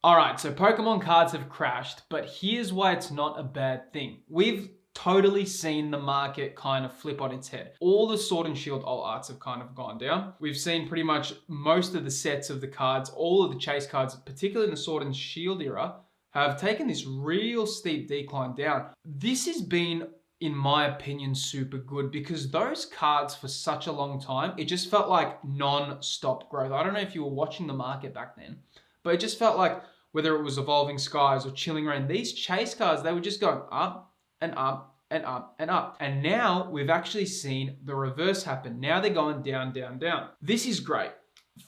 All right, so Pokemon cards have crashed, but here's why it's not a bad thing. We've totally seen the market kind of flip on its head. All the Sword and Shield alt arts have kind of gone down. We've seen pretty much most of the sets of the cards, all of the chase cards, particularly in the Sword and Shield era, have taken this real steep decline down. This has been, in my opinion, super good because those cards for such a long time, it just felt like non-stop growth. I don't know if you were watching the market back then, but it just felt like whether it was Evolving Skies or Chilling Reign, these chase cards, they were just going up and up and up and up. And now we've actually seen the reverse happen. Now they're going down, down, down. This is great.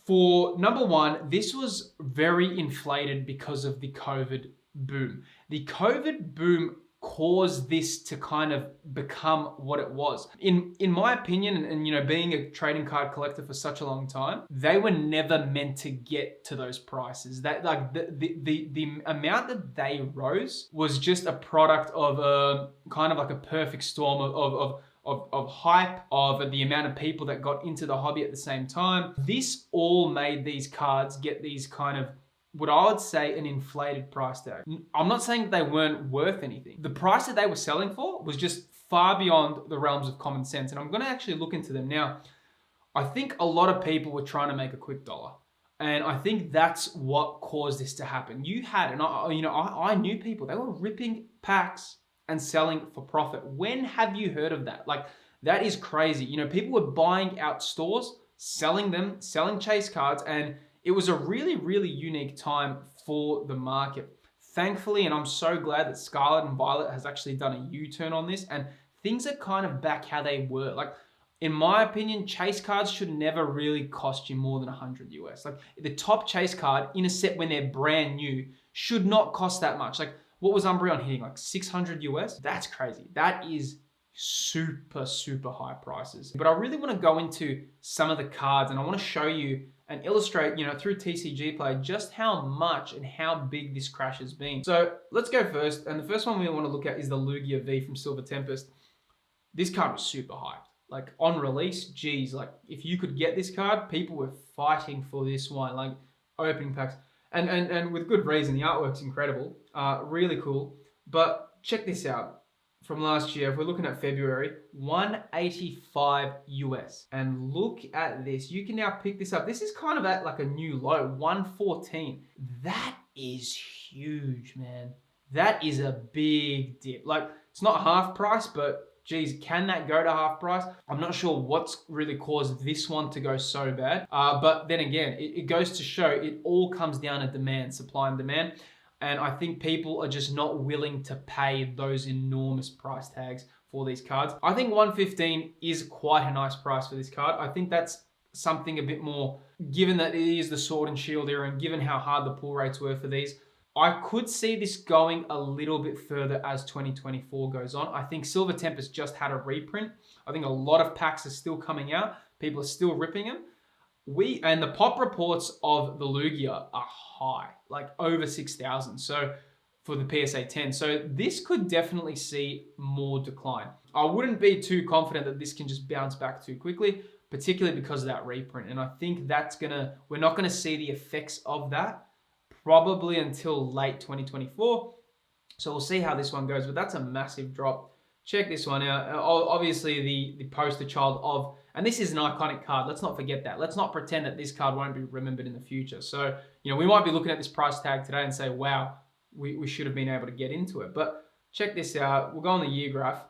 For number one, this was very inflated because of the COVID boom. The COVID boom caused this to kind of become what it was. In my opinion, and you know, being a trading card collector for such a long time, they were never meant to get to those prices. That like the amount that they rose was just a product of a kind of like a perfect storm of hype, of the amount of people that got into the hobby at the same time. This all made these cards get these kind of, what I would say, an inflated price tag. I'm not saying that they weren't worth anything. The price that they were selling for was just far beyond the realms of common sense. And I'm going to actually look into them now. I think a lot of people were trying to make a quick dollar. And I think that's what caused this to happen. You had, and I knew people, they were ripping packs and selling for profit. When have you heard of that? Like, that is crazy. You know, people were buying out stores, selling them, selling chase cards, and it was a really, really unique time for the market. Thankfully, and I'm so glad that Scarlet and Violet has actually done a U-turn on this, and things are kind of back how they were. Like, in my opinion, chase cards should never really cost you more than 100 US. Like, the top chase card in a set when they're brand new should not cost that much. Like, what was Umbreon hitting? Like 600 US? That's crazy. That is super, super high prices. But I really want to go into some of the cards, and I want to show you and illustrate, you know, through TCG play, just how much and how big this crash has been. So let's go first. And the first one we want to look at is the Lugia V from Silver Tempest. This card was super hyped. Like, on release, geez, like, if you could get this card, people were fighting for this one, like opening packs. And with good reason. The artwork's incredible, really cool. But check this out. From last year, if we're looking at February, 185 US. And look at this. You can now pick this up. This is kind of at like a new low, 114. That is huge, man. That is a big dip. Like, it's not half price, but geez, can that go to half price? I'm not sure what's really caused this one to go so bad. But then again, it goes to show it all comes down to demand, supply and demand. And I think people are just not willing to pay those enormous price tags for these cards. I think 115 is quite a nice price for this card. I think that's something a bit more, given that it is the Sword and Shield era and given how hard the pull rates were for these. I could see this going a little bit further as 2024 goes on. I think Silver Tempest just had a reprint. I think a lot of packs are still coming out. People are still ripping them. And the pop reports of the Lugia are high, like over 6,000. So for the PSA 10. So this could definitely see more decline. I wouldn't be too confident that this can just bounce back too quickly, particularly because of that reprint. And I think we're not gonna see the effects of that probably until late 2024. So we'll see how this one goes, but that's a massive drop. Check this one out. Obviously the poster child of, and this is an iconic card. Let's not forget that. Let's not pretend that this card won't be remembered in the future. So, you know, we might be looking at this price tag today and say, wow, we should have been able to get into it. But check this out. We'll go on the year graph.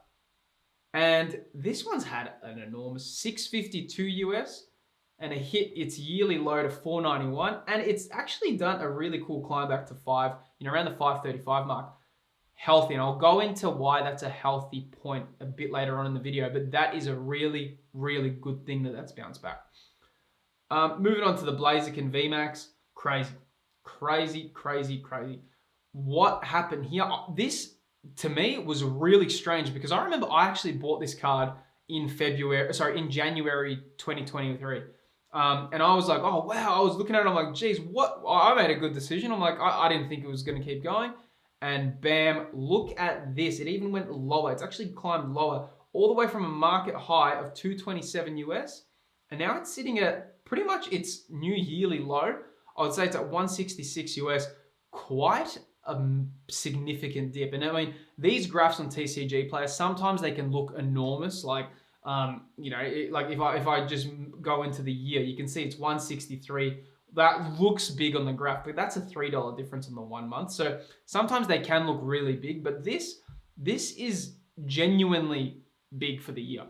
And this one's had an enormous 652 US and it hit its yearly low to 491. And it's actually done a really cool climb back to 5, you know, around the 535 mark. Healthy, and I'll go into why that's a healthy point a bit later on in the video, but that is a really, really good thing that that's bounced back. Moving on to the Blaziken VMAX, crazy. What happened here? This, to me, was really strange because I remember I actually bought this card in January 2023. And I was like, oh, wow, I was looking at it, I'm like, geez, what? I made a good decision. I'm like, I didn't think it was going to keep going. And bam, look at this. It even went lower. It's actually climbed lower all the way from a market high of 227 US. And now it's sitting at pretty much its new yearly low. I would say it's at 166 US. quite a significant dip. And I mean, these graphs on TCG players, sometimes they can look enormous. Like, you know, like if I just go into the year, you can see it's 163. That looks big on the graph, but that's a $3 difference in the 1 month. So sometimes they can look really big, but this is genuinely big for the year.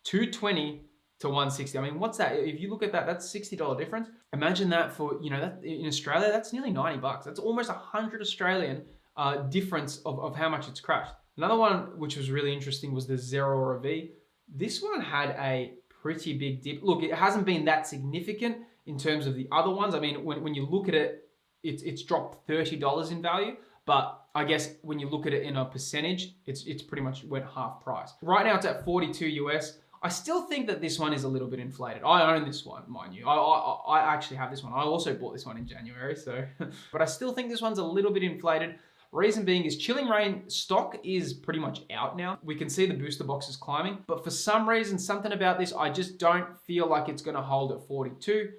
220 to 160. I mean, what's that? If you look at that, that's $60 difference. Imagine that for, you know, that in Australia, that's nearly 90 bucks. That's almost 100 Australian difference of how much it's crashed. Another one, which was really interesting, was the Zero or a V. This one had a pretty big dip. Look, it hasn't been that significant in terms of the other ones. I mean, when you look at it, it's dropped $30 in value. But I guess when you look at it in a percentage, it's pretty much went half price. Right now it's at 42 US. I still think that this one is a little bit inflated. I own this one, mind you. I actually have this one. I also bought this one in January, so. But I still think this one's a little bit inflated. Reason being is Chilling Reign stock is pretty much out now. We can see the booster boxes climbing, but for some reason, something about this, I just don't feel like it's gonna hold at 42.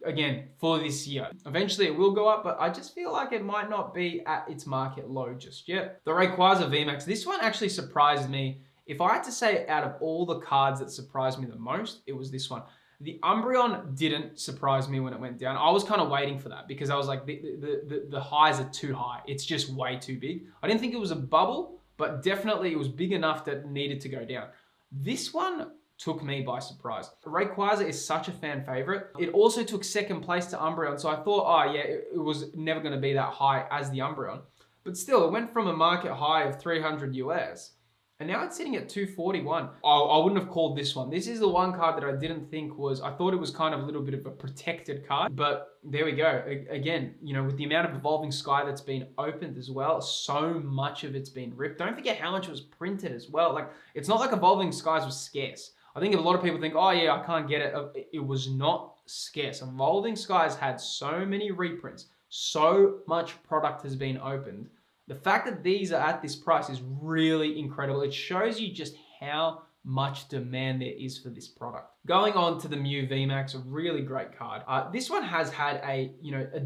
Again, for this year. Eventually it will go up, but I just feel like it might not be at its market low just yet. The Rayquaza VMAX, this one actually surprised me. If I had to say out of all the cards that surprised me the most, it was this one. The Umbreon didn't surprise me when it went down. I was kind of waiting for that because I was like, the highs are too high. It's just way too big. I didn't think it was a bubble, but definitely it was big enough that it needed to go down. This one took me by surprise. Rayquaza is such a fan favorite. It also took second place to Umbreon. So I thought, oh yeah, it was never going to be that high as the Umbreon. But still, it went from a market high of 300 US. And now it's sitting at 241. I wouldn't have called this one. This is the one card that I didn't think was, I thought it was kind of a little bit of a protected card, but there we go. Again, you know, with the amount of Evolving Sky that's been opened as well, so much of it's been ripped. Don't forget how much was printed as well. Like, it's not like Evolving Skies was scarce. I think a lot of people think, oh yeah, I can't get it. It was not scarce. Evolving Skies had so many reprints, so much product has been opened. The fact that these are at this price is really incredible. It shows you just how much demand there is for this product. Going on to the Mew VMAX, a really great card. This one has had a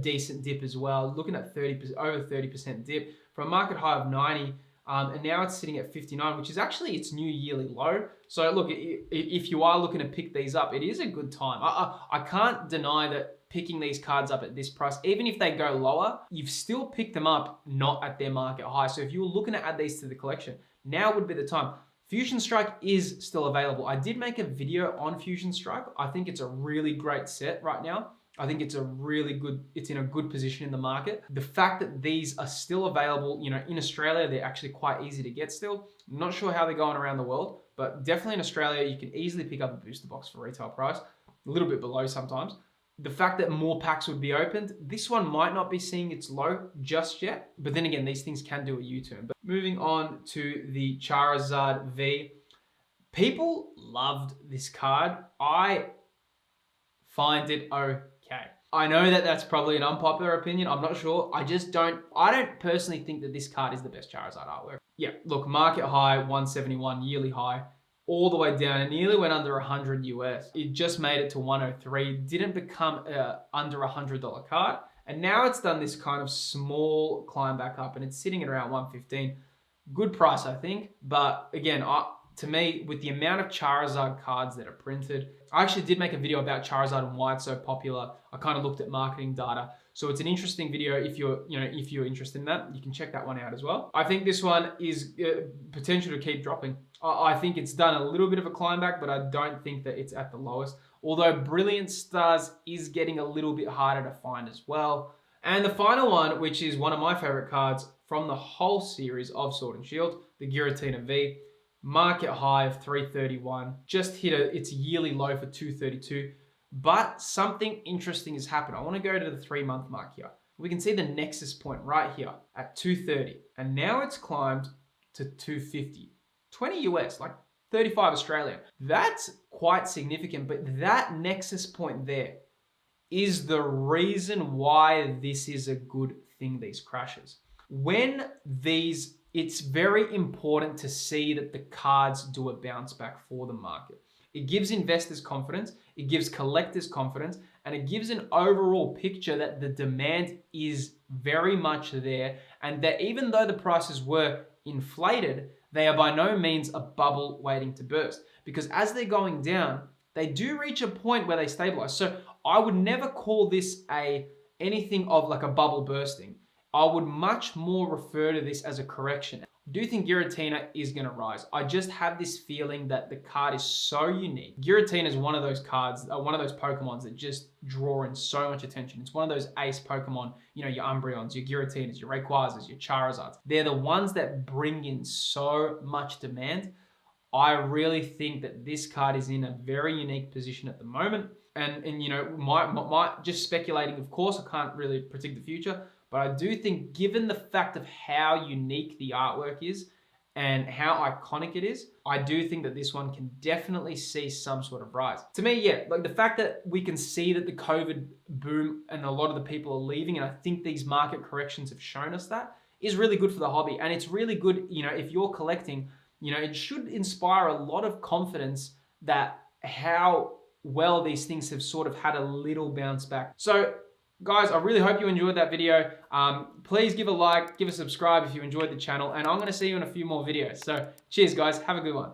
decent dip as well, looking at 30%, over 30% dip from a market high of 90. And now it's sitting at 59, which is actually its new yearly low. So look, if you are looking to pick these up, it is a good time. I can't deny that picking these cards up at this price, even if they go lower, you've still picked them up not at their market high. So if you were looking to add these to the collection, now would be the time. Fusion Strike is still available. I did make a video on Fusion Strike. I think it's a really great set right now. I think it's it's in a good position in the market. The fact that these are still available, you know, in Australia, they're actually quite easy to get still. I'm not sure how they're going around the world, but definitely in Australia, you can easily pick up a booster box for retail price, a little bit below sometimes. The fact that more packs would be opened, this one might not be seeing its low just yet, but then again, these things can do a U-turn. But moving on to the Charizard V, people loved this card. I find it okay. I know that that's probably an unpopular opinion. I'm not sure. I don't personally think that this card is the best Charizard artwork. Yeah, look, market high, 171, yearly high, all the way down. It nearly went under 100 US. It just made it to 103, didn't become under $100 card. And now it's done this kind of small climb back up and it's sitting at around 115. Good price, I think. But again, to me, with the amount of Charizard cards that are printed, I actually did make a video about Charizard and why it's so popular. I kind of looked at marketing data. So it's an interesting video. If you're interested in that, you can check that one out as well. I think this one is potential to keep dropping. I think it's done a little bit of a climb back, but I don't think that it's at the lowest. Although Brilliant Stars is getting a little bit harder to find as well. And the final one, which is one of my favorite cards from the whole series of Sword and Shield, the Giratina V. Market high of 331, just hit its yearly low for 232. But something interesting has happened. I want to go to the 3-month mark here. We can see the nexus point right here at 230. And now it's climbed to 250. 20 US, like 35 Australian. That's quite significant, but that nexus point there is the reason why this is a good thing, these crashes. It's very important to see that the cards do a bounce back for the market. It gives investors confidence, it gives collectors confidence, and it gives an overall picture that the demand is very much there, and that even though the prices were inflated, they are by no means a bubble waiting to burst, because as they're going down, they do reach a point where they stabilize. So I would never call this anything of like a bubble bursting. I would much more refer to this as a correction. I do think Giratina is going to rise. I just have this feeling that the card is so unique. Giratina is one of those cards, one of those Pokemons that just draw in so much attention. It's one of those ace Pokemon, you know, your Umbreons, your Giratinas, your Rayquazas, your Charizards. They're the ones that bring in so much demand. I really think that this card is in a very unique position at the moment. And you know, my just speculating, of course, I can't really predict the future, but I do think given the fact of how unique the artwork is and how iconic it is, I do think that this one can definitely see some sort of rise. To me, yeah, like the fact that we can see that the COVID boom and a lot of the people are leaving, and I think these market corrections have shown us that, is really good for the hobby. And it's really good, you know, if you're collecting, you know, it should inspire a lot of confidence that how well these things have sort of had a little bounce back. So guys, I really hope you enjoyed that video. Please give a like, give a subscribe if you enjoyed the channel, and I'm going to see you in a few more videos. So cheers guys, have a good one.